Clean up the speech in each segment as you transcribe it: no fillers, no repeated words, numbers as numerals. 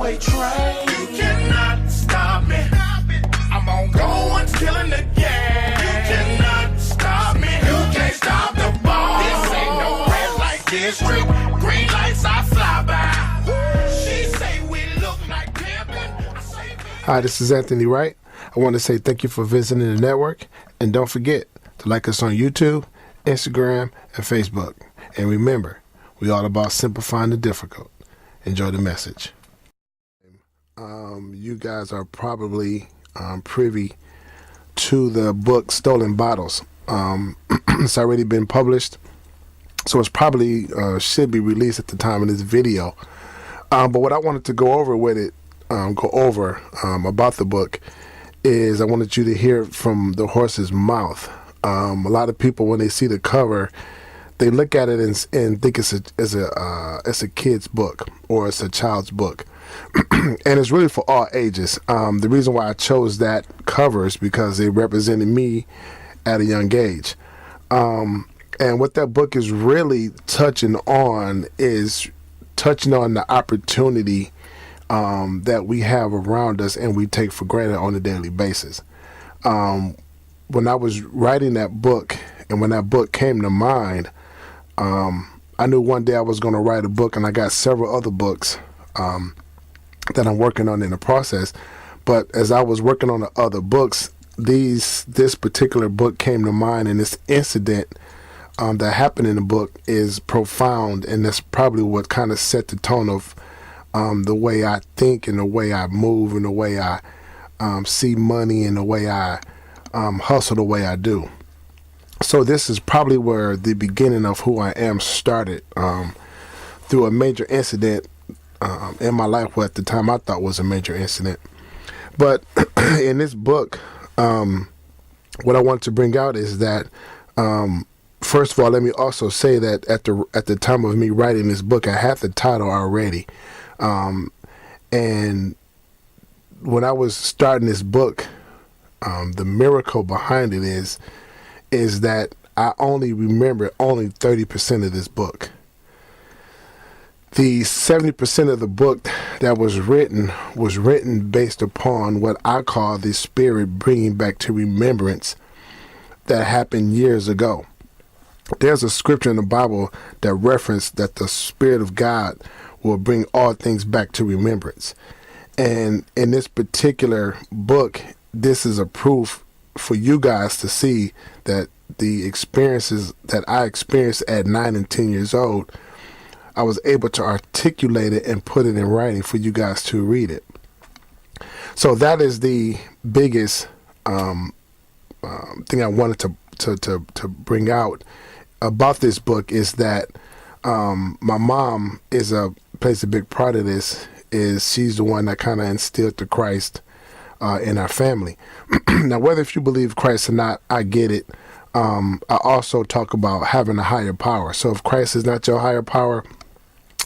runaway train. You cannot stop me. I'm on going, killing the game. You cannot stop me. You can't stop the ball. This ain't no red light district. Green lights I fly by. She say we look like pimpin'. Hi, this is Anthony Wright. I want to say thank you for visiting the network, and don't forget to like us on YouTube, Instagram, and Facebook. And remember, we're all about simplifying the difficult. Enjoy the message. You guys are probably privy to the book Stolen Bottles. It's already been published, so it's probably should be released at the time of this video. But what I wanted to go over with it, about the book, is I wanted you to hear it from the horse's mouth. A lot of people, when they see the cover, they look at it and think it's a kid's book or it's a child's book. And it's really for all ages. The reason why I chose that cover is because it represented me at a young age. And what that book is really touching on the opportunity that we have around us and we take for granted on a daily basis. When I was writing that book and when that book came to mind, I knew one day I was going to write a book, and I got several other books that I'm working on in the process. But as I was working on the other books, this particular book came to mind, and this incident that happened in the book is profound, and that's probably what kind of set the tone of the way I think and the way I move and the way I see money and the way I hustle the way I do. So this is probably where the beginning of who I am started, through a major incident in my life, what at the time I thought was a major incident. But in this book, what I want to bring out is that, first of all, let me also say that at the time of me writing this book, I had the title already. And when I was starting this book, the miracle behind it is that I only remember 30% of this book. The 70% of the book that was written based upon what I call the Spirit bringing back to remembrance that happened years ago. There's a scripture in the Bible that referenced that the Spirit of God will bring all things back to remembrance. And in this particular book, this is a proof for you guys to see that the experiences that I experienced at 9 and 10 years old, I was able to articulate it and put it in writing for you guys to read it. So that is the biggest thing I wanted to bring out about this book, is that my mom plays a big part of this. Is she's the one that kind of instilled the Christ in our family. Now, whether if you believe Christ or not, I get it. I also talk about having a higher power. So if Christ is not your higher power,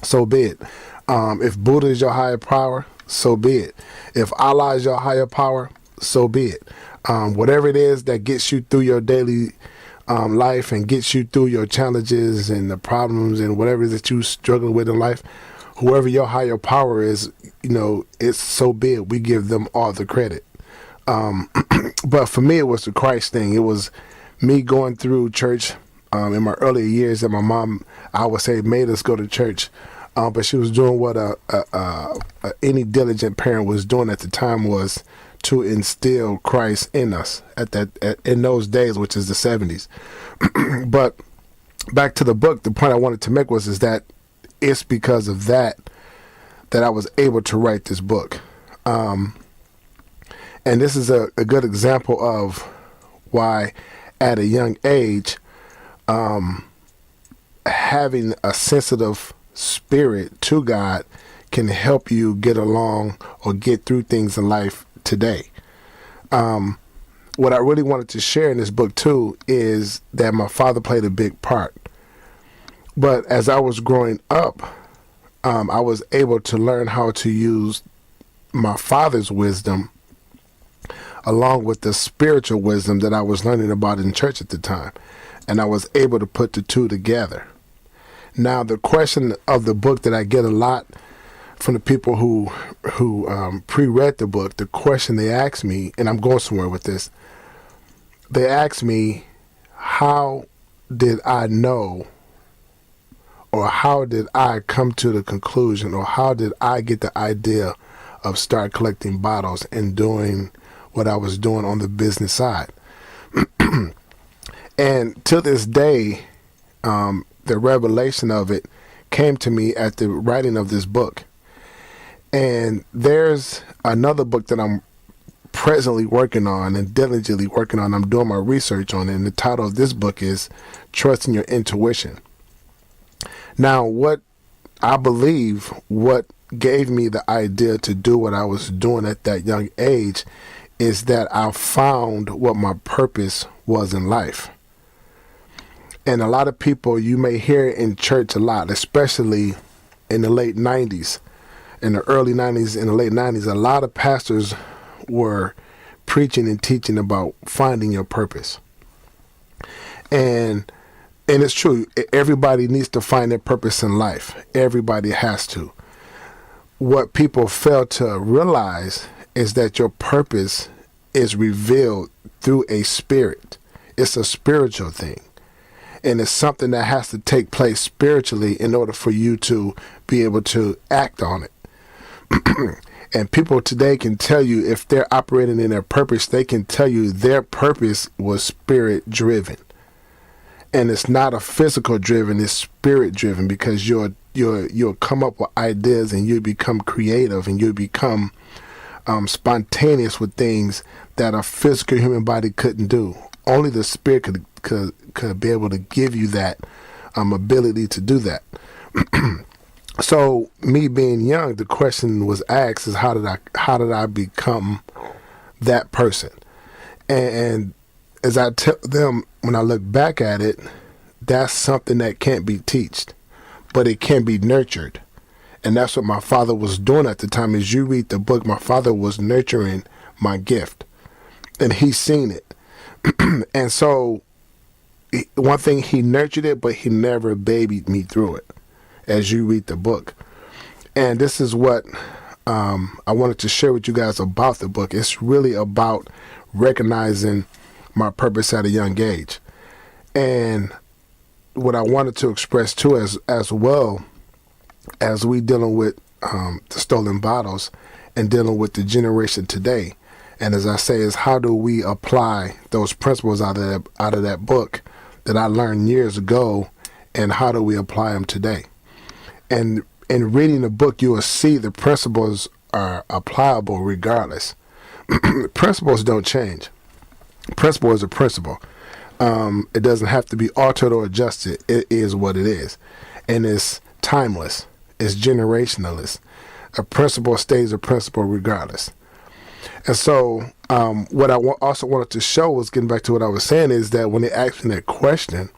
so be it. If Buddha is your higher power, so be it. If Allah is your higher power, so be it. Whatever it is that gets you through your daily life and gets you through your challenges and the problems and whatever that you struggle with in life, whoever your higher power is, it's so be it. We give them all the credit. But for me, it was the Christ thing. It was me going through church in my earlier years, that my mom, I would say, made us go to church. But she was doing what any diligent parent was doing at the time, was to instill Christ in us in those days, which is the 70s. But back to the book, the point I wanted to make was that it's because of that I was able to write this book. And this is a good example of why at a young age, having a sensitive spirit to God can help you get along or get through things in life today. What I really wanted to share in this book too is that my father played a big part. But as I was growing up, I was able to learn how to use my father's wisdom along with the spiritual wisdom that I was learning about in church at the time. And I was able to put the two together. Now, the question of the book that I get a lot from the people who pre-read the book, the question they asked me, and I'm going somewhere with this, they asked me, how did I know, or how did I come to the conclusion, or how did I get the idea of start collecting bottles and doing what I was doing on the business side? And to this day, the revelation of it came to me at the writing of this book. And there's another book that I'm presently working on and diligently working on. I'm doing my research on it, and the title of this book is Trusting Your Intuition. Now, what I believe, what gave me the idea to do what I was doing at that young age, is that I found what my purpose was in life. And a lot of people, you may hear it in church a lot, especially in the late 90s, in the early 90s, in the late 90s, a lot of pastors were preaching and teaching about finding your purpose. And it's true, everybody needs to find their purpose in life. Everybody has to. What people fail to realize is that your purpose is revealed through a spirit. It's a spiritual thing. And it's something that has to take place spiritually in order for you to be able to act on it. And people today can tell you, if they're operating in their purpose, they can tell you their purpose was spirit driven. And it's not a physical driven, it's spirit driven, because you'll come up with ideas and you become creative and you become spontaneous with things that a physical human body couldn't do. Only the spirit could be able to give you that ability to do that. So me being young, the question was asked is, how did I become that person? And as I tell them, when I look back at it, that's something that can't be taught, but it can be nurtured. And that's what my father was doing at the time. As you read the book, my father was nurturing my gift, and he's seen it. And so one thing, he nurtured it, but he never babied me through it, as you read the book. And this is what I wanted to share with you guys about the book. It's really about recognizing my purpose at a young age. And what I wanted to express too, as well as we dealing with the stolen bottles and dealing with the generation today. And as I say, is how do we apply those principles out of that book that I learned years ago, and how do we apply them today? And in reading the book, you will see the principles are applicable regardless. Principles don't change. Principle is a principle. It doesn't have to be altered or adjusted. It is what it is. And it's timeless. It's generationalist. A principle stays a principle regardless. And so what I also wanted to show was, getting back to what I was saying, is that when they asked me that question,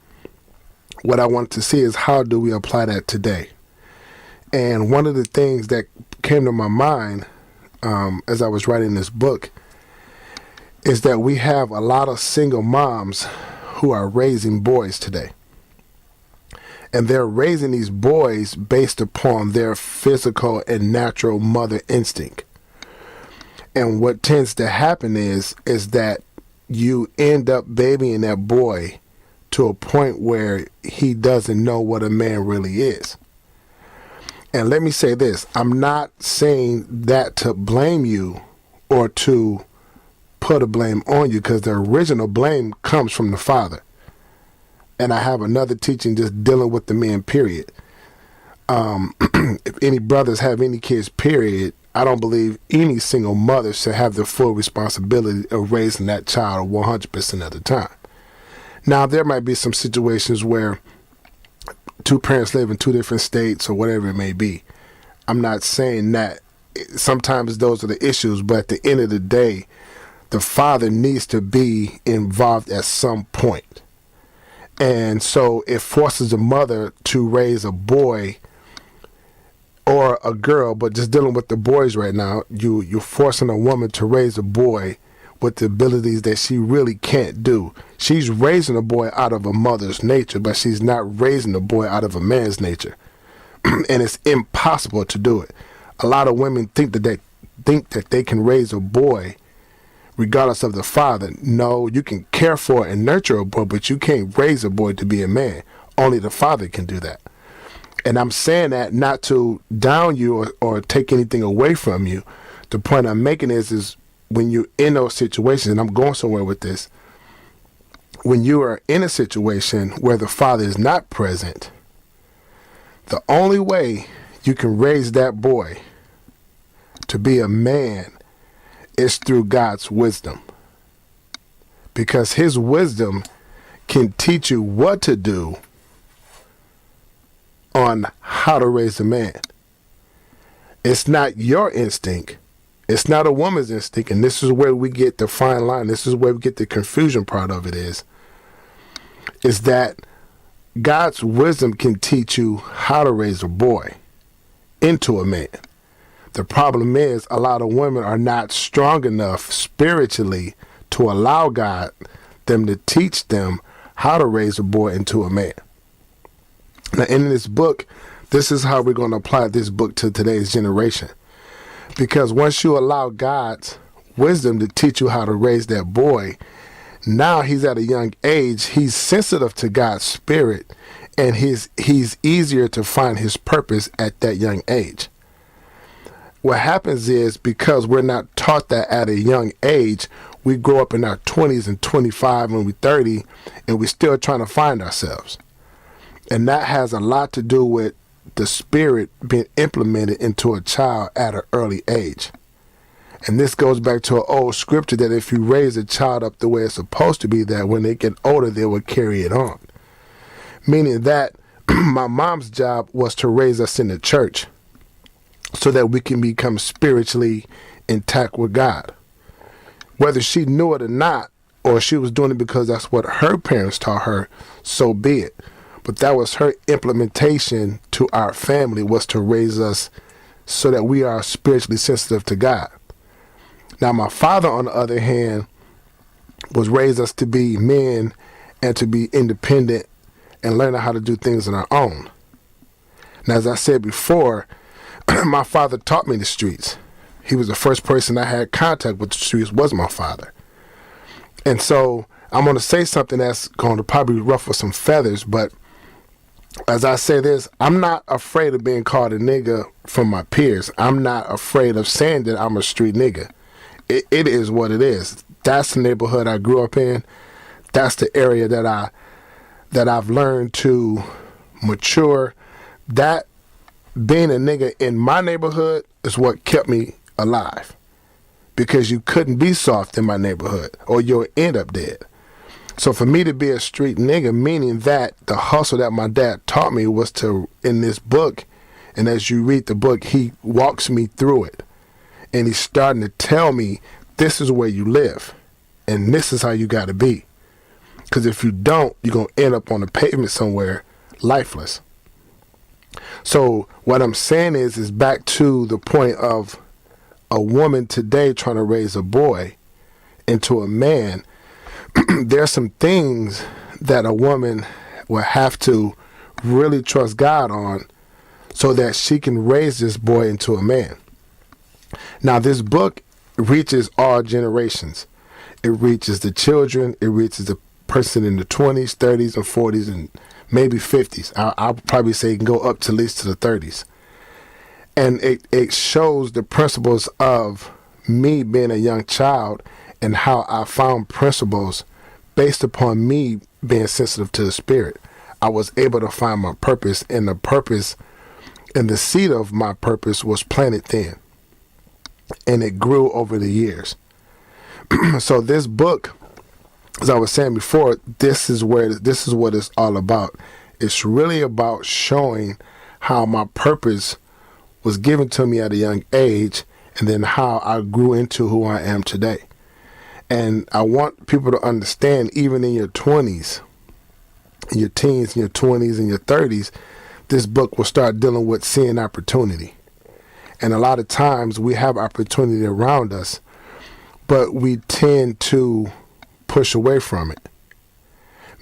what I wanted to see is, how do we apply that today? And one of the things that came to my mind as I was writing this book is that we have a lot of single moms who are raising boys today. And they're raising these boys based upon their physical and natural mother instinct. And what tends to happen is that you end up babying that boy to a point where he doesn't know what a man really is. And let me say this, I'm not saying that to blame you or to put a blame on you, because the original blame comes from the father. And I have another teaching just dealing with the men, period. If any brothers have any kids, period, I don't believe any single mother should have the full responsibility of raising that child 100% of the time. Now, there might be some situations where two parents live in two different states or whatever it may be. I'm not saying that. Sometimes those are the issues, but at the end of the day, the father needs to be involved at some point. And so it forces a mother to raise a boy or a girl, but just dealing with the boys right now, you're forcing a woman to raise a boy with the abilities that she really can't do. She's raising a boy out of a mother's nature, but she's not raising a boy out of a man's nature. And it's impossible to do it. A lot of women think that they can raise a boy regardless of the father. No, you can care for and nurture a boy, but you can't raise a boy to be a man. Only the father can do that. And I'm saying that not to down you or take anything away from you. The point I'm making is when you're in those situations, and I'm going somewhere with this, when you are in a situation where the father is not present, the only way you can raise that boy to be a man is through God's wisdom. Because his wisdom can teach you what to do on how to raise a man. It's not your instinct. It's not a woman's instinct. And this is where we get the fine line. This is where we get the confusion part of it is that God's wisdom can teach you how to raise a boy into a man. The problem is a lot of women are not strong enough spiritually to allow God them to teach them how to raise a boy into a man. Now, in this book, this is how we're going to apply this book to today's generation. Because once you allow God's wisdom to teach you how to raise that boy, now he's at a young age, he's sensitive to God's spirit, and he's easier to find his purpose at that young age. What happens is because we're not taught that at a young age, we grow up in our 20s and 25 and we're 30, and we're still trying to find ourselves. And that has a lot to do with the spirit being implemented into a child at an early age. And this goes back to an old scripture that if you raise a child up the way it's supposed to be, that when they get older, they will carry it on. Meaning that my mom's job was to raise us in the church so that we can become spiritually intact with God. Whether she knew it or not, or she was doing it because that's what her parents taught her, so be it. But that was her implementation to our family, was to raise us so that we are spiritually sensitive to God. Now, my father, on the other hand, was raised us to be men and to be independent and learn how to do things on our own. Now, as I said before, my father taught me the streets. He was the first person I had contact with the streets, was my father. And so I'm going to say something that's going to probably ruffle some feathers, but as I say this, I'm not afraid of being called a nigga from my peers. I'm not afraid of saying that I'm a street nigga. It is what it is. That's the neighborhood I grew up in. That's the area that I've learned to mature. That being a nigga in my neighborhood is what kept me alive. Because you couldn't be soft in my neighborhood or you'll end up dead. So for me to be a street nigga, meaning that the hustle that my dad taught me was to, in this book, and as you read the book, he walks me through it. And he's starting to tell me, this is where you live. And this is how you got to be. Because if you don't, you're going to end up on the pavement somewhere lifeless. So what I'm saying is back to the point of a woman today trying to raise a boy into a man. There's some things that a woman will have to really trust God on so that she can raise this boy into a man. Now, this book reaches all generations. It reaches the children. It reaches the person in the 20s, 30s, and 40s, and maybe 50s. I'll probably say it can go up to at least to the 30s. And it shows the principles of me being a young child and how I found principles based upon me being sensitive to the spirit. I was able to find my purpose, and the purpose and the seed of my purpose was planted then. And it grew over the years. So this book, as I was saying before, this is what it's all about. It's really about showing how my purpose was given to me at a young age, and then how I grew into who I am today. And I want people to understand, even in your 20s, in your teens, in your 20s, and your 30s, this book will start dealing with seeing opportunity. And a lot of times we have opportunity around us, but we tend to push away from it.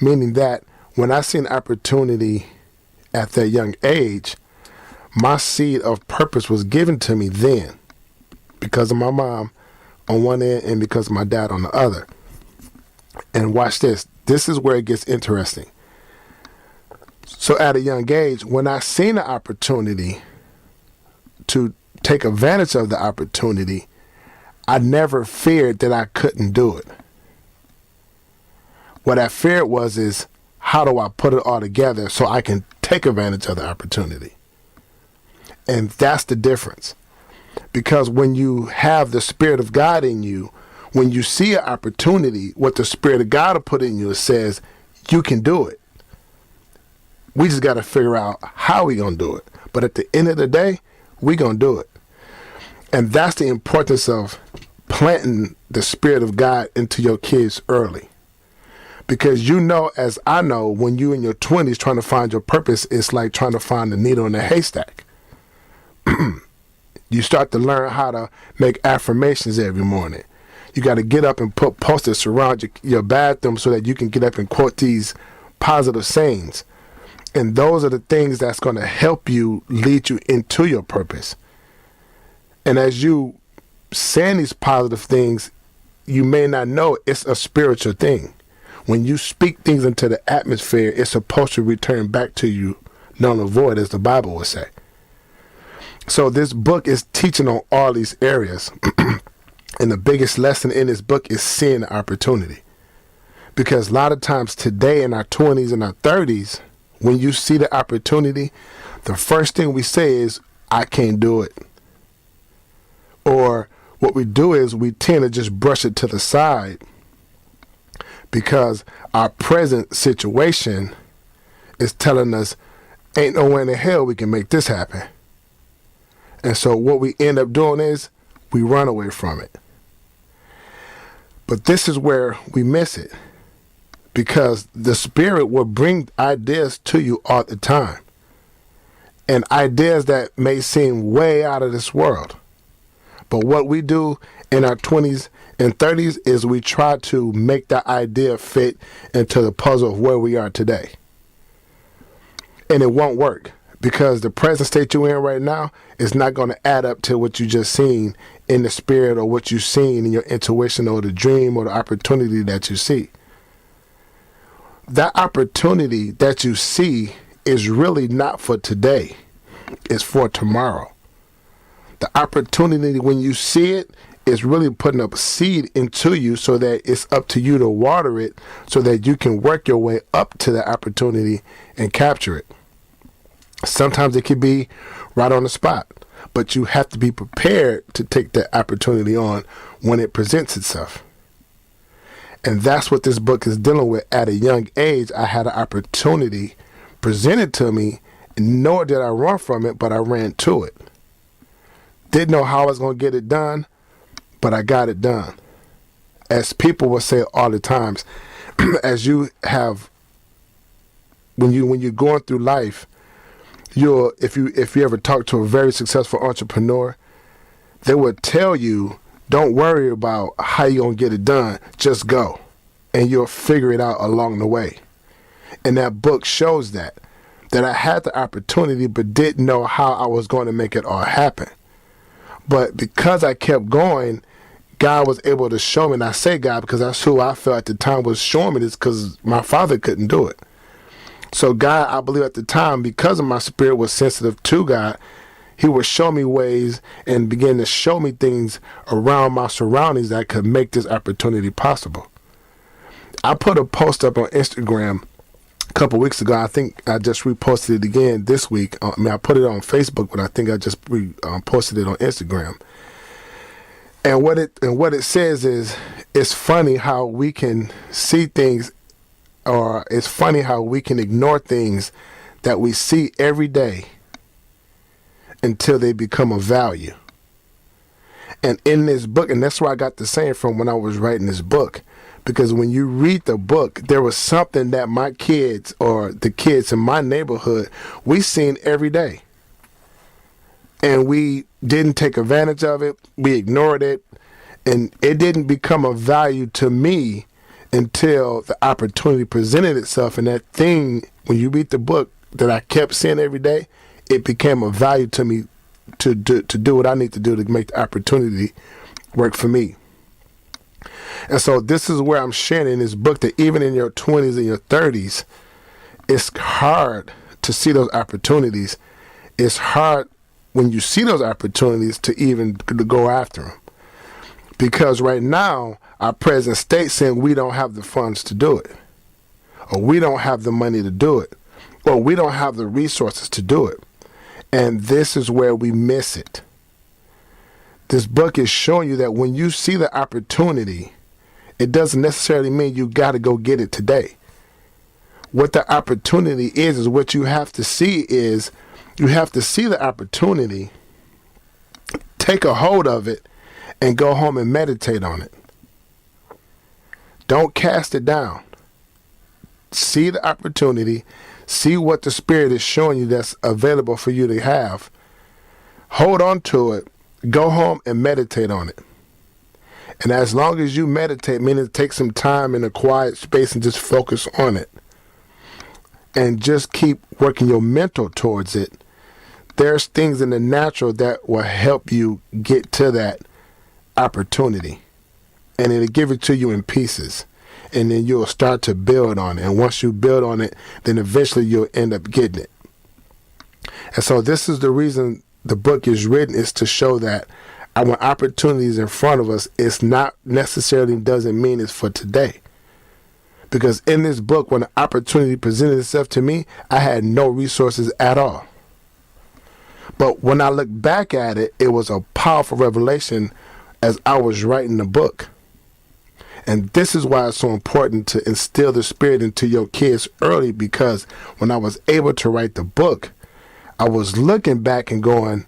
Meaning that when I see an opportunity at that young age, my seed of purpose was given to me then because of my mom on one end and because of my dad on the other. And watch this. This is where it gets interesting. So at a young age, when I seen the opportunity to take advantage of the opportunity, I never feared that I couldn't do it. What I feared is how do I put it all together so I can take advantage of the opportunity? And that's the difference. Because when you have the Spirit of God in you, when you see an opportunity, what the Spirit of God will put in you, it says, you can do it. We just got to figure out how we going to do it. But at the end of the day, we going to do it. And that's the importance of planting the Spirit of God into your kids early. Because you know, as I know, when you in your 20s trying to find your purpose, it's like trying to find the needle in a haystack. You start to learn how to make affirmations every morning. You got to get up and put post-its around your bathroom so that you can get up and quote these positive sayings. And those are the things that's going to help you lead you into your purpose. And as you saying these positive things, you may not know it's a spiritual thing. When you speak things into the atmosphere, it's supposed to return back to you null and void, as the Bible would say. So this book is teaching on all these areas. And the biggest lesson in this book is seeing the opportunity. Because a lot of times today in our 20s and our 30s, when you see the opportunity, the first thing we say is, I can't do it. Or what we do is we tend to just brush it to the side because our present situation is telling us, ain't nowhere in the hell we can make this happen. And so what we end up doing is we run away from it. But this is where we miss it, because the Spirit will bring ideas to you all the time, and ideas that may seem way out of this world. But what we do in our 20s and 30s is we try to make that idea fit into the puzzle of where we are today. And it won't work, because the present state you're in right now is not going to add up to what you just seen in the spirit, or what you've seen in your intuition, or the dream, or the opportunity that you see. That opportunity that you see is really not for today. It's for tomorrow. The opportunity, when you see it, is really putting up a seed into you so that it's up to you to water it so that you can work your way up to the opportunity and capture it. Sometimes it can be right on the spot, but you have to be prepared to take that opportunity on when it presents itself. And that's what this book is dealing with. At a young age, I had an opportunity presented to me, nor did I run from it, but I ran to it. Didn't know how I was going to get it done, but I got it done. As people will say all the times, as you have, when you're going through life, if you ever talk to a very successful entrepreneur, they would tell you, don't worry about how you're going to get it done. Just go, and you'll figure it out along the way. And that book shows that I had the opportunity but didn't know how I was going to make it all happen. But because I kept going, God was able to show me. And I say God because that's who I felt at the time was showing me this, because my father couldn't do it. So God, I believe at the time, because of my spirit was sensitive to God, he would show me ways and begin to show me things around my surroundings that could make this opportunity possible. I put a post up on Instagram a couple weeks ago. I think I just reposted it again this week. I put it on Facebook, but I think I just posted it on Instagram. And what it says is, it's funny how we can see things, or it's funny how we can ignore things that we see every day until they become of value. And in this book, and that's where I got the saying from when I was writing this book, because when you read the book, there was something that my kids, or the kids in my neighborhood, we seen every day. And we didn't take advantage of it. We ignored it. And it didn't become of value to me until the opportunity presented itself. And that thing, when you read the book, that I kept seeing every day, it became a value to me to do what I need to do to make the opportunity work for me. And so this is where I'm sharing in this book that even in your 20s and your 30s, it's hard to see those opportunities. It's hard when you see those opportunities to even to go after them. Because right now, our present state saying we don't have the funds to do it, or we don't have the money to do it, or we don't have the resources to do it. And this is where we miss it. This book is showing you that when you see the opportunity, it doesn't necessarily mean you got to go get it today. What the opportunity is what you have to see is you have to see the opportunity, take a hold of it, and go home and meditate on it. Don't cast it down. See the opportunity, see what the Spirit is showing you that's available for you to have. Hold on to it, go home and meditate on it. And as long as you meditate, meaning take some time in a quiet space and just focus on it, and just keep working your mental towards it, there's things in the natural that will help you get to that opportunity. And it'll give it to you in pieces. And then you'll start to build on it. And once you build on it, then eventually you'll end up getting it. And so this is the reason the book is written, is to show that when opportunities in front of us, it's not necessarily doesn't mean it's for today. Because in this book, when the opportunity presented itself to me, I had no resources at all. But when I look back at it, it was a powerful revelation as I was writing the book. And this is why it's so important to instill the Spirit into your kids early, because when I was able to write the book, I was looking back and going,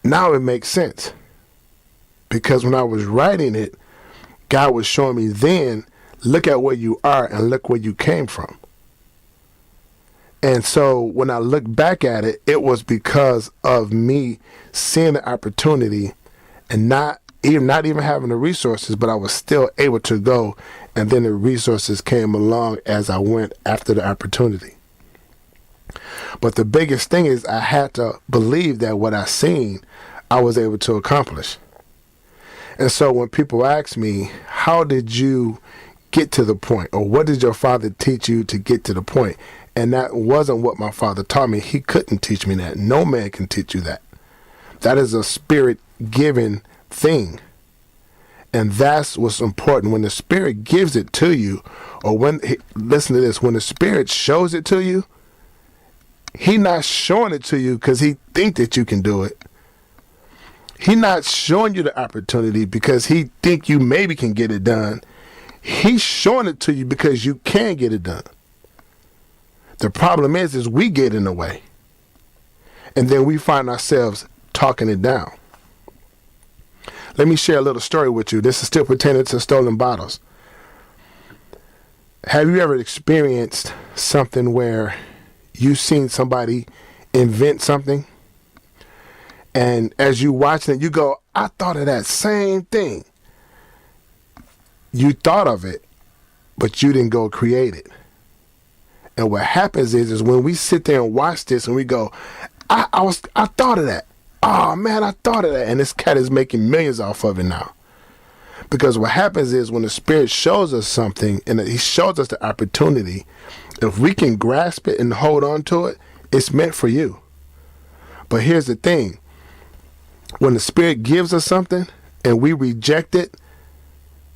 now it makes sense. Because when I was writing it, God was showing me then, look at where you are and look where you came from. And so when I look back at it, it was because of me seeing the opportunity and not even having the resources, but I was still able to go. And then the resources came along as I went after the opportunity. But the biggest thing is I had to believe that what I seen, I was able to accomplish. And so when people ask me, how did you get to the point, or what did your father teach you to get to the point? And that wasn't what my father taught me. He couldn't teach me that. No man can teach you that. That is a Spirit-given thing. And that's what's important. When the Spirit gives it to you, or listen to this, when the Spirit shows it to you, He not showing it to you because He think that you can do it. He not showing you the opportunity because He think you maybe can get it done. He's showing it to you because you can get it done. The problem is we get in the way. And then we find ourselves talking it down. Let me share a little story with you. This is still pertaining to stolen bottles. Have you ever experienced something where you've seen somebody invent something, and as you watching it, you go, I thought of that same thing. You thought of it, but you didn't go create it. And what happens is when we sit there and watch this and we go, I thought of that. Oh man, I thought of that. And this cat is making millions off of it now. Because what happens is when the Spirit shows us something and He shows us the opportunity, if we can grasp it and hold on to it, it's meant for you. But here's the thing. When the Spirit gives us something and we reject it,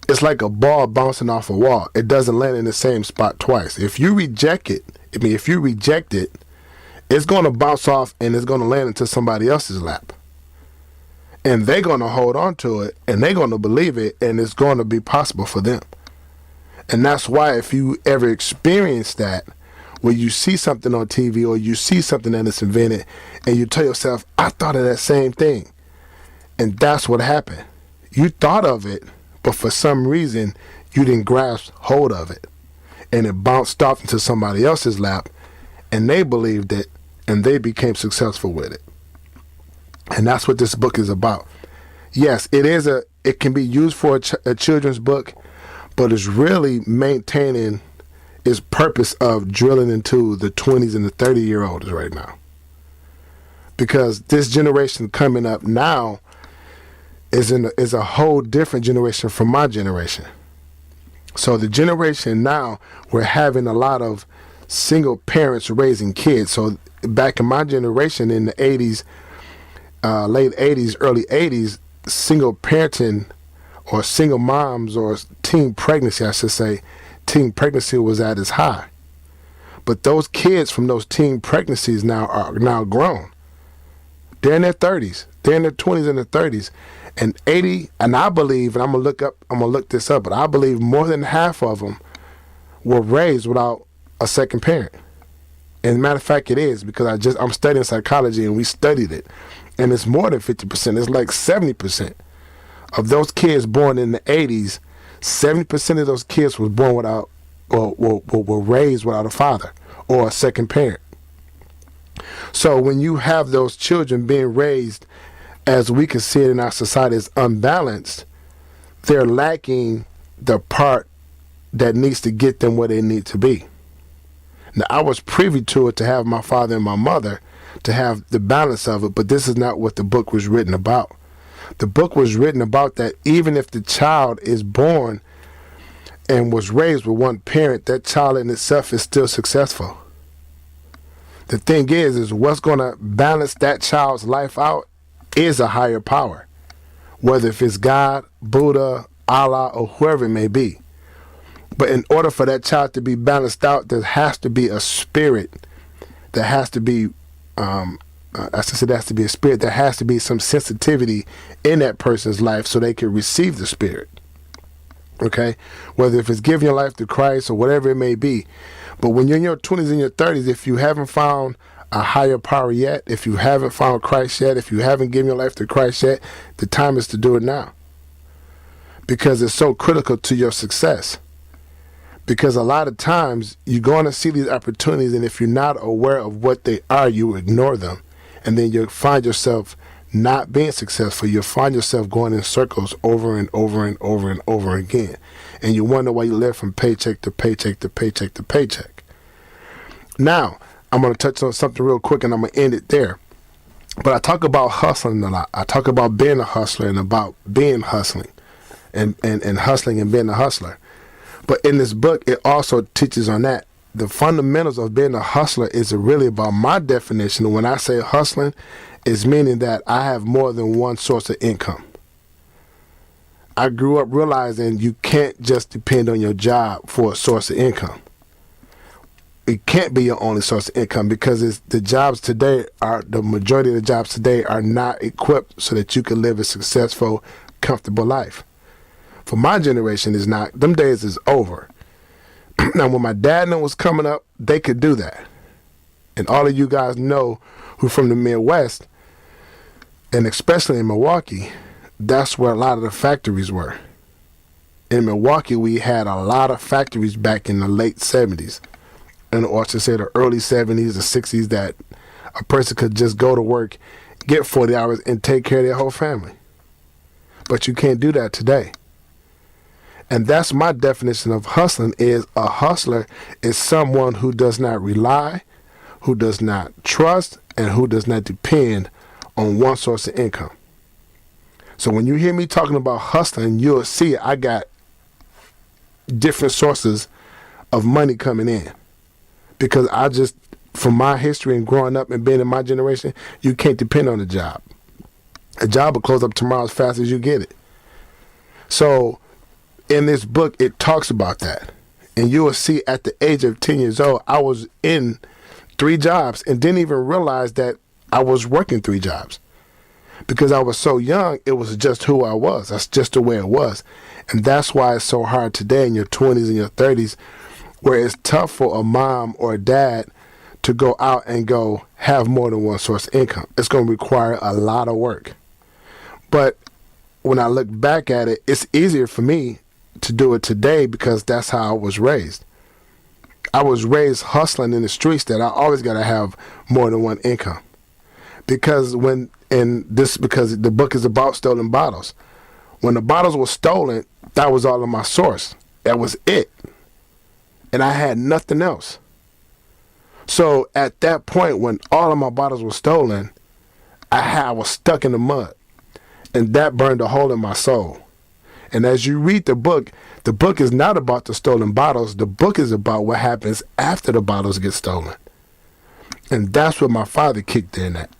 it's like a ball bouncing off a wall. It doesn't land in the same spot twice. If you reject it, it's going to bounce off and it's going to land into somebody else's lap. And they're going to hold on to it and they're going to believe it, and it's going to be possible for them. And that's why if you ever experience that, where you see something on TV or you see something that is invented and you tell yourself, I thought of that same thing. And that's what happened. You thought of it, but for some reason, you didn't grasp hold of it. And it bounced off into somebody else's lap, and they believed it, and they became successful with it. And that's what this book is about. Yes, it can be used for a children's book, but it's really maintaining its purpose of drilling into the 20s and the 30-year-olds right now. because this generation coming up now is a whole different generation from my generation. So the generation now, we're having a lot of single parents raising kids. So back in my generation in the 80s, late 80s, early 80s, single parenting or single moms or teen pregnancy, I should say, teen pregnancy was at its high. But those kids from those teen pregnancies now are now grown. They're in their 30s. They're in their 20s and their 30s. And I believe, and I'm gonna look this up, but I believe more than half of them were raised without a second parent. And matter of fact, it is, because I'm studying psychology and we studied it. And it's more than 50%. It's like 70%. Of those kids born in the 80s, 70% of those kids was born without, or were raised without a father or a second parent. So when you have those children being raised, as we can see it in our society, as unbalanced, they're lacking the part that needs to get them where they need to be. Now, I was privy to it, to have my father and my mother, to have the balance of it, but this is not what the book was written about. The book was written about that even if the child is born and was raised with one parent, that child in itself is still successful. The thing is what's going to balance that child's life out is a higher power, whether if it's God, Buddha, Allah, or whoever it may be. But in order for that child to be balanced out, there has to be a spirit that has to be, I should say, there has to be a spirit, there has to be some sensitivity in that person's life so they can receive the spirit. Okay? Whether if it's giving your life to Christ or whatever it may be. But when you're in your 20s and your 30s, if you haven't found a higher power yet, if you haven't found Christ yet, if you haven't given your life to Christ yet, the time is to do it now. Because it's so critical to your success. Because a lot of times you're going to see these opportunities, and if you're not aware of what they are, you ignore them. And then you'll find yourself not being successful. You'll find yourself going in circles over and over and over and over again. And you wonder why you live from paycheck to paycheck to paycheck to paycheck. Now, I'm going to touch on something real quick and I'm going to end it there. But I talk about hustling a lot. I talk about being a hustler and about being hustling and hustling and being a hustler. But in this book, it also teaches on that. The fundamentals of being a hustler is really about my definition. When I say hustling, is meaning that I have more than one source of income. I grew up realizing you can't just depend on your job for a source of income. It can't be your only source of income, because the majority of the jobs today are not equipped so that you can live a successful, comfortable life. For my generation, is not. Them days is over. Now, when my dad was coming up, they could do that. And all of you guys know who from the Midwest, and especially in Milwaukee, that's where a lot of the factories were. In Milwaukee, we had a lot of factories back in the late 70s. Or I should say the early 70s or 60s, that a person could just go to work, get 40 hours, and take care of their whole family. But you can't do that today. And that's my definition of hustling. Is a hustler is someone who does not rely, who does not trust, and who does not depend on one source of income. So when you hear me talking about hustling, you'll see I got different sources of money coming in. Because from my history and growing up and being in my generation, you can't depend on a job. A job will close up tomorrow as fast as you get it. So in this book, it talks about that. And you will see at the age of 10 years old, I was in 3 jobs and didn't even realize that I was working 3 jobs. Because I was so young, it was just who I was. That's just the way it was. And that's why it's so hard today in your 20s and your 30s, where it's tough for a mom or a dad to go out and go have more than one source of income. It's going to require a lot of work. But when I look back at it, it's easier for me to do it today because that's how I was raised. I was raised hustling in the streets, that I always got to have more than one income. Because because the book is about stolen bottles. When the bottles were stolen, that was all of my source. That was it. And I had nothing else. So at that point, when all of my bottles were stolen, I was stuck in the mud, and that burned a hole in my soul. And as you read the book is not about the stolen bottles. The book is about what happens after the bottles get stolen. And that's what my father kicked in at.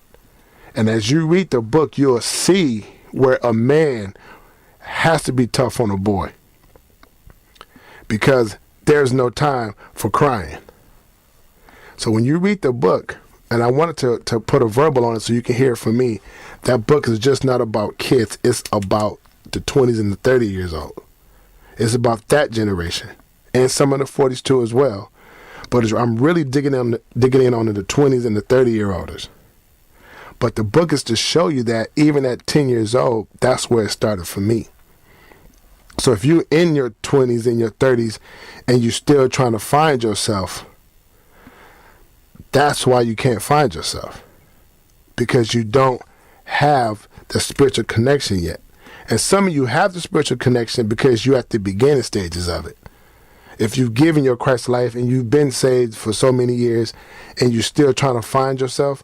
And as you read the book, you'll see where a man has to be tough on a boy, because there's no time for crying. So when you read the book, and I wanted to put a verbal on it so you can hear it from me, that book is just not about kids. It's about the 20s and the 30 years old. It's about that generation, and some of the 40s too as well. But I'm really digging in on the 20s and the 30-year-olders. But the book is to show you that even at 10 years old, that's where it started for me. So if you're in your 20s and your 30s and you're still trying to find yourself, that's why you can't find yourself, because you don't have the spiritual connection yet. And some of you have the spiritual connection because you're at the beginning stages of it. If you've given your Christ life and you've been saved for so many years and you're still trying to find yourself,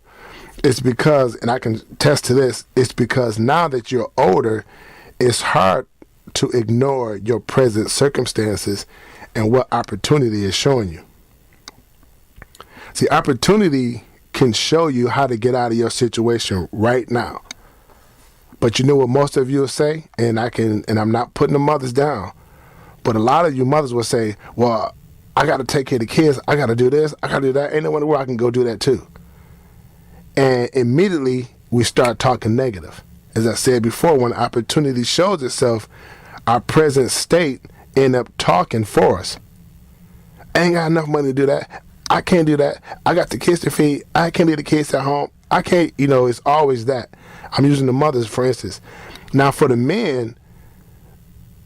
it's because, and I can attest to this, it's because now that you're older, it's hard to ignore your present circumstances and what opportunity is showing you. See, opportunity can show you how to get out of your situation right now. But you know what most of you will say, and I'm not putting the mothers down, but a lot of you mothers will say, well, I got to take care of the kids, I got to do this, I got to do that, ain't no wonder where I can go do that too. And immediately we start talking negative. As I said before, when opportunity shows itself, our present state end up talking for us. I ain't got enough money to do that. I can't do that. I got the kids to feed. I can't leave the kids at home. I can't, it's always that. I'm using the mothers, for instance. Now, for the men,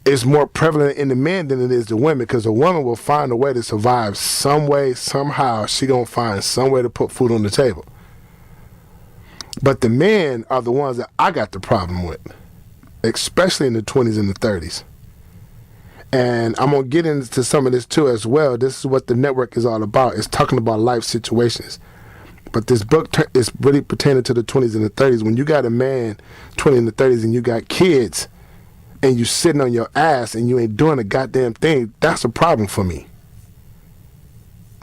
it's more prevalent in the men than it is the women, because the woman will find a way to survive some way, somehow. She gonna find some way to put food on the table. But the men are the ones that I got the problem with, especially in the 20s and the 30s. And I'm going to get into some of this too as well. This is what the network is all about. It's talking about life situations. But this book is really pertaining to the 20s and the 30s. When you got a man, 20 in the 30s, and you got kids, and you sitting on your ass and you ain't doing a goddamn thing, that's a problem for me.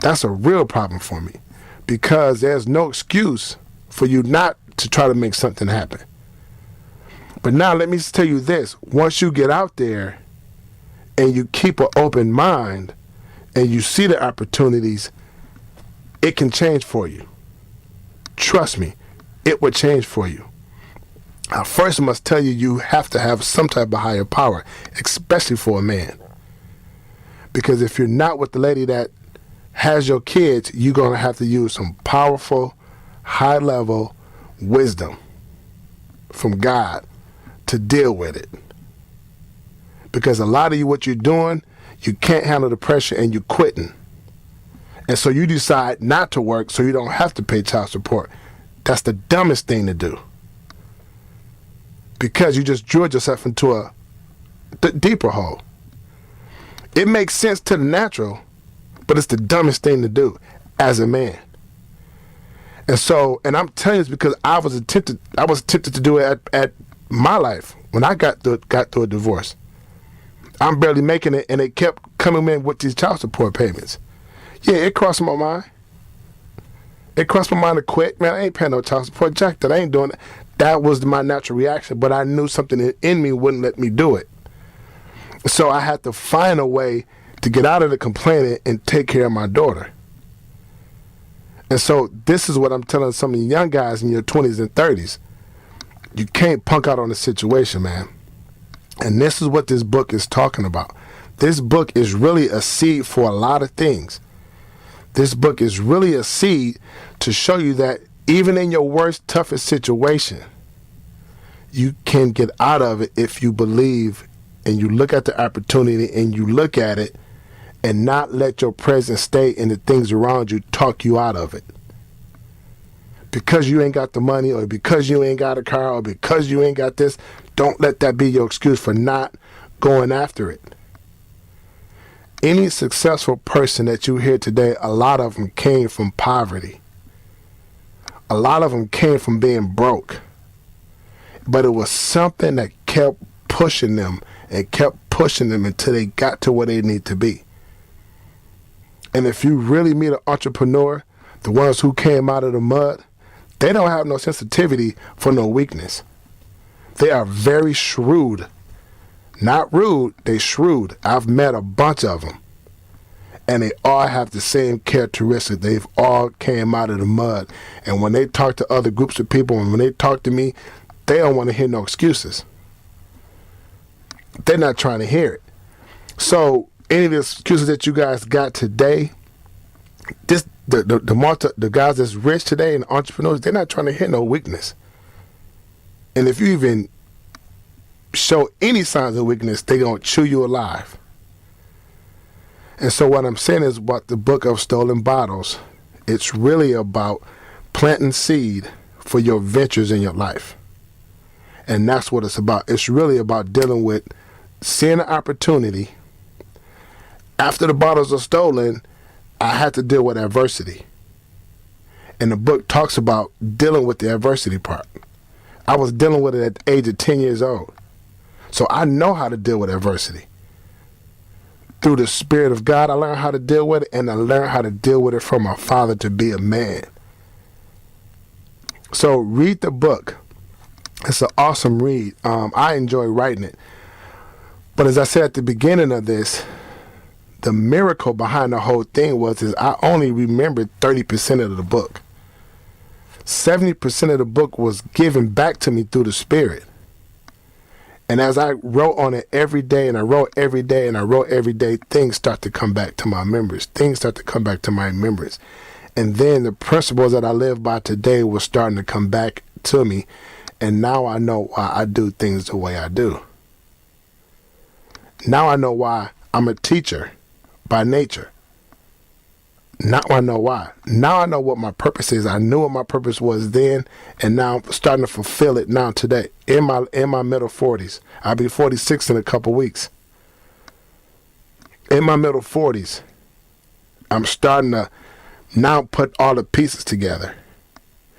That's a real problem for me. Because there's no excuse for you not to try to make something happen. But now let me tell you this. Once you get out there and you keep an open mind and you see the opportunities, it can change for you. Trust me, it will change for you. Now, first I must tell you, you have to have some type of higher power, especially for a man. Because if you're not with the lady that has your kids, you're going to have to use some powerful, high-level wisdom from God to deal with it. Because a lot of you, what you're doing, you can't handle the pressure and you're quitting. And so you decide not to work so you don't have to pay child support. That's the dumbest thing to do. Because you just drilled yourself into a deeper hole. It makes sense to the natural, but it's the dumbest thing to do as a man. And so, and I'm telling you this because I was tempted to do it at my life when I got through a divorce. I'm barely making it, and it kept coming in with these child support payments. Yeah, it crossed my mind. It crossed my mind to quit. Man, I ain't paying no child support. Jack, that I ain't doing it. That was my natural reaction, but I knew something in me wouldn't let me do it. So I had to find a way to get out of the complaining and take care of my daughter. And so this is what I'm telling some of you young guys in your 20s and 30s. You can't punk out on the situation, man. And this is what this book is talking about. This book is really a seed for a lot of things. This book is really a seed to show you that even in your worst, toughest situation, you can get out of it if you believe and you look at the opportunity and you look at it and not let your present state and the things around you talk you out of it. Because you ain't got the money, or because you ain't got a car, or because you ain't got this, don't let that be your excuse for not going after it. Any successful person that you hear today, a lot of them came from poverty. A lot of them came from being broke. but it was something that kept pushing them and kept pushing them until they got to where they need to be. And if you really meet an entrepreneur, the ones who came out of the mud, they don't have no sensitivity for no weakness. They are very shrewd. Not rude, they shrewd. I've met a bunch of them. And they all have the same characteristics. They've all came out of the mud. And when they talk to other groups of people, and when they talk to me, they don't want to hear no excuses. They're not trying to hear it. So any of the excuses that you guys got today, the guys that's rich today and entrepreneurs, they're not trying to hear no weakness. And if you even show any signs of weakness, they're going to chew you alive. And so what I'm saying is about the book of Stolen Bottles, it's really about planting seed for your ventures in your life. And that's what it's about. It's really about dealing with seeing an opportunity. After the bottles are stolen, I had to deal with adversity. And the book talks about dealing with the adversity part. I was dealing with it at the age of 10 years old. So I know how to deal with adversity. Through the Spirit of God, I learned how to deal with it, and I learned how to deal with it from my father to be a man. So read the book. It's an awesome read. I enjoy writing it. But as I said at the beginning of this, the miracle behind the whole thing is I only remembered 30% of the book. 70% of the book was given back to me through the Spirit. And as I wrote on it every day, and I wrote every day, and I wrote every day, things start to come back to my remembrance. Things start to come back to my remembrance. And then the principles that I live by today were starting to come back to me. And now I know why I do things the way I do. Now I know why I'm a teacher by nature. Now I know why. Now I know what my purpose is. I knew what my purpose was then, and now I'm starting to fulfill it now today in my middle 40s. I'll be 46 in a couple weeks. In my middle 40s, I'm starting to now put all the pieces together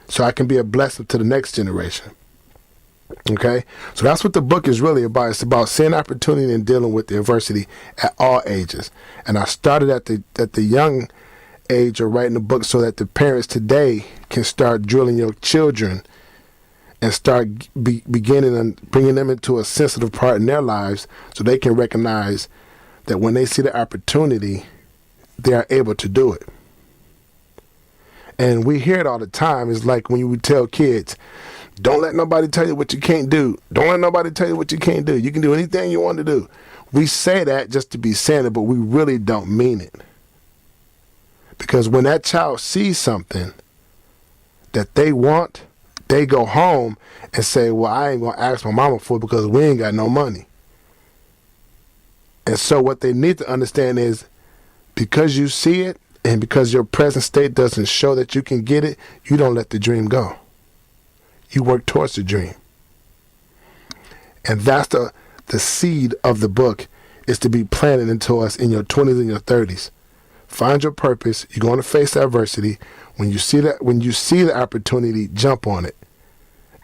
so I can be a blessing to the next generation. Okay? So that's what the book is really about. It's about seeing opportunity and dealing with the adversity at all ages. And I started at the young age of writing a book so that the parents today can start drilling your children and start beginning and bringing them into a sensitive part in their lives so they can recognize that when they see the opportunity, they are able to do it. And we hear it all the time. It's like when you would tell kids, don't let nobody tell you what you can't do. Don't let nobody tell you what you can't do. You can do anything you want to do. We say that just to be saying it, but we really don't mean it. Because when that child sees something that they want, they go home and say, well, I ain't going to ask my mama for it because we ain't got no money. And so what they need to understand is because you see it and because your present state doesn't show that you can get it, you don't let the dream go. You work towards the dream. And that's the seed of the book, is to be planted into us in your 20s and your 30s. Find your purpose. You're going to face adversity. When you see the opportunity, jump on it.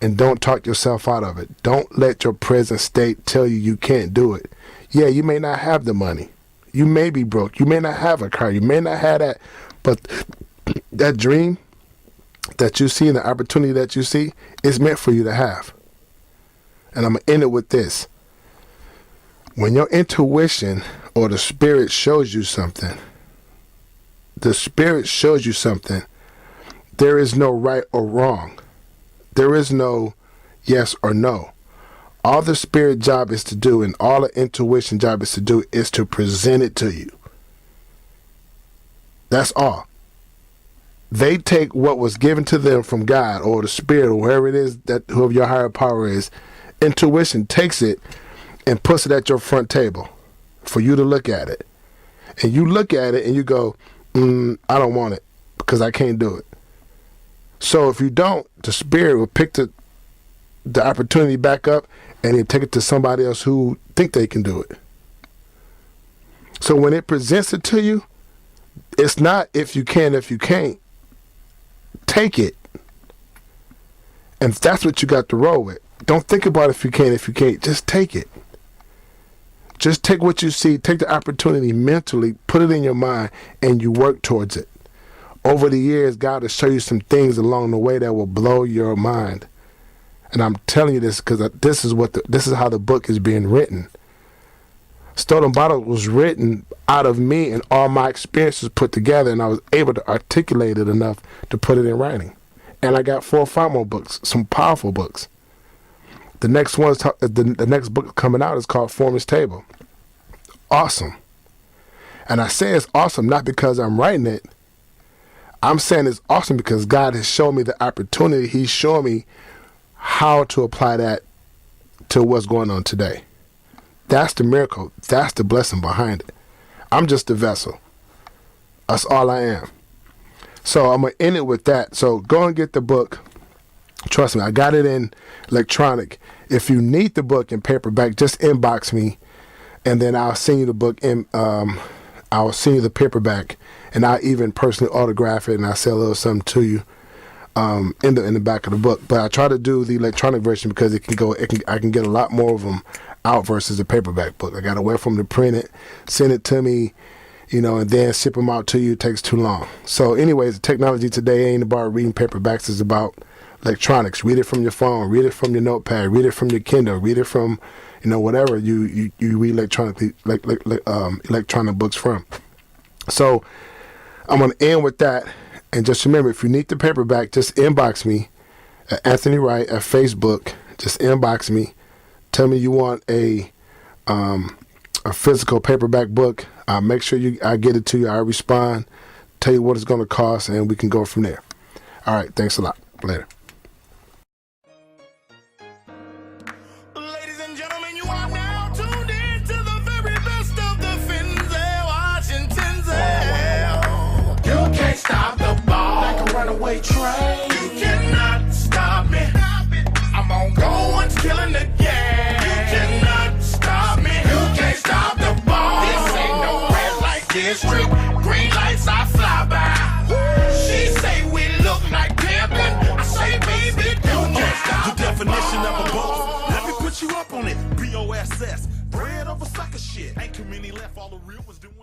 And don't talk yourself out of it. Don't let your present state tell you you can't do it. Yeah, you may not have the money. You may be broke. You may not have a car. You may not have that. But that dream that you see and the opportunity that you see is meant for you to have. And I'm going to end it with this. When your intuition or the Spirit shows you something, there is no right or wrong. There is no yes or no. All the Spirit job is to do and all the intuition job is to do is to present it to you. That's all. They take what was given to them from God or the Spirit or whoever it is, that whoever your higher power is. Intuition takes it and puts it at your front table for you to look at it. And you look at it and you go, I don't want it because I can't do it. So if you don't, the Spirit will pick the opportunity back up and he'll take it to somebody else who think they can do it. So when it presents it to you, it's not if you can, if you can't. Take it. And that's what you got to roll with. Don't think about if you can, if you can't. Just take it. Just take what you see, take the opportunity mentally, put it in your mind, and you work towards it. Over the years, God will show you some things along the way that will blow your mind. And I'm telling you this because this is how the book is being written. Stolen Bottles was written out of me and all my experiences put together, and I was able to articulate it enough to put it in writing. And I got 4 or 5 more books, some powerful books. The next one, the next book coming out is called Foreman's Table. Awesome. And I say it's awesome not because I'm writing it. I'm saying it's awesome because God has shown me the opportunity. He's shown me how to apply that to what's going on today. That's the miracle. That's the blessing behind it. I'm just a vessel. That's all I am. So I'm going to end it with that. So go and get the book. Trust me, I got it in electronic. If you need the book in paperback, just inbox me, and then I'll send you the book in. I'll send you the paperback, and I'll even personally autograph it, and I'll say a little something to you in the back of the book. But I try to do the electronic version because I can get a lot more of them out versus a paperback book. I got to wait for them to print it, send it to me, and then ship them out to you. It takes too long. So anyways, the technology today ain't about reading paperbacks. It's about electronics. Read it from your phone, read it from your notepad, read it from your Kindle, read it from, whatever you read electronically, electronic books from. So I'm going to end with that. And just remember, if you need the paperback, just inbox me at Anthony Wright at Facebook. Just inbox me. Tell me you want a physical paperback book. I'll make sure I get it to you. I'll respond, tell you what it's going to cost, and we can go from there. All right. Thanks a lot. Later. Ladies and gentlemen, you are now tuned in to the very best of the Finzel, Washington's. You can't stop the ball like a runaway train. You cannot stop me. I'm on going, killing the game. You cannot stop me. You can't stop the ball. This ain't no red light district. Green lights I fly by. She say we look like pimpin'. I say baby, you can't stop the definition of a boss. Let me put you up on it. BOSS. Bread over sucker shit. Ain't too many left. All the real was doing.